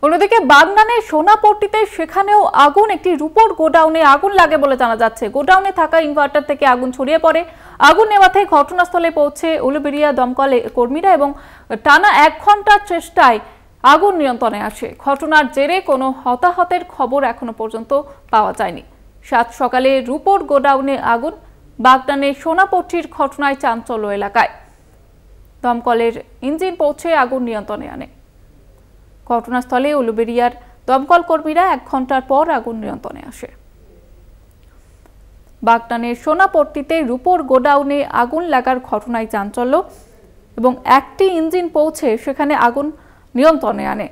অন্যদিকে বাগনানের সোনাপট্টিতে সেখানেও আগুন, একটি রূপোর গোডাউনে আগুন লাগে বলে জানা যাচ্ছে। গোডাউনে থাকা ইনভার্টার থেকে আগুন ছড়িয়ে পড়ে। আগুন নেভাতে ঘটনাস্থলে পৌঁছে উলুবেড়িয়া দমকল কর্মীরা এবং টানা 1 ঘন্টার চেষ্টায় আগুন নিয়ন্ত্রণে আসে। ঘটনার জেরে কোনো হতাহতের খবর এখনো পর্যন্ত পাওয়া যায়নি। সাত সকালে রূপোর গোডাউনে আগুন, বাগনানের সোনাপট্টির ঘটনায় চাঞ্চল্য এলাকায়। দমকলের ইঞ্জিন পৌঁছে আগুন নিয়ন্ত্রণে আনে। ঘটনাস্থলে উলুবেড়িয়ার দমকল কর্মীরা 1 ঘন্টার পর আগুন নিয়ন্ত্রণে আসে। বাগনানের সোনাপট্টিতে রূপোর গোডাউনে আগুন লাগার ঘটনায় চাঞ্চল্য এবং একটি ইঞ্জিন পৌঁছে সেখানে আগুন নিয়ন্ত্রণে আনে।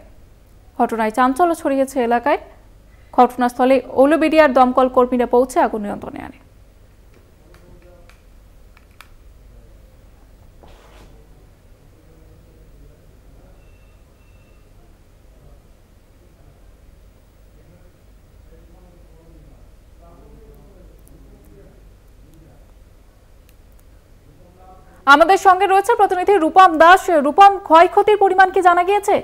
ঘটনায় চাঞ্চল্য ছড়িয়েছে এলাকায়। ঘটনাস্থলে উলুবেড়িয়ার দমকল কর্মীরা পৌঁছে আগুন নিয়ন্ত্রণে আনে। আমাদের সঙ্গে রয়েছে প্রতিনিধি রূপম দাস। রূপম, ক্ষয়ক্ষতির পরিমাণ কি জানা গিয়েছে?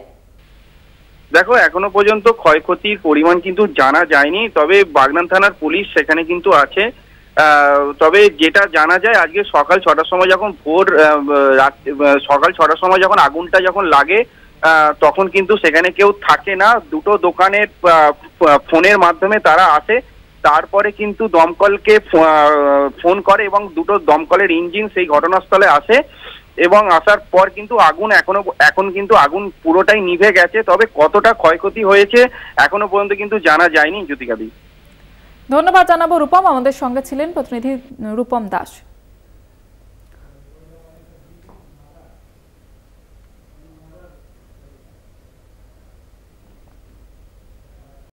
দেখো, এখনো পর্যন্ত ক্ষয়ক্ষতির পরিমাণ কিন্তু জানা যায়নি, তবে বাগনান থানার পুলিশ সেখানে কিন্তু আছে। তবে যেটা জানা যায়, আজকে সকাল 6টার সময় যখন সকাল 6টার সময় যখন আগুনটা যখন লাগে, তখন কিন্তু সেখানে কেউ থাকে না। দুটো দোকানের ফোনের মাধ্যমে তারা আসে, তারপরে কিন্তু দমকলকে ফোন করে এবং দুটো দমকলের ইঞ্জিন সেই ঘটনাস্থলে আসে এবং আসার পর কিন্তু এখন কিন্তু আগুন পুরোটাই নিভে গেছে। তবে কতটা ক্ষয়ক্ষতি হয়েছে এখনো পর্যন্ত কিন্তু জানা যায়নি। জ্যোতিকাদি, ধন্যবাদ জানাবো রূপম। আমাদের সঙ্গে ছিলেন প্রতিনিধি রূপম দাস।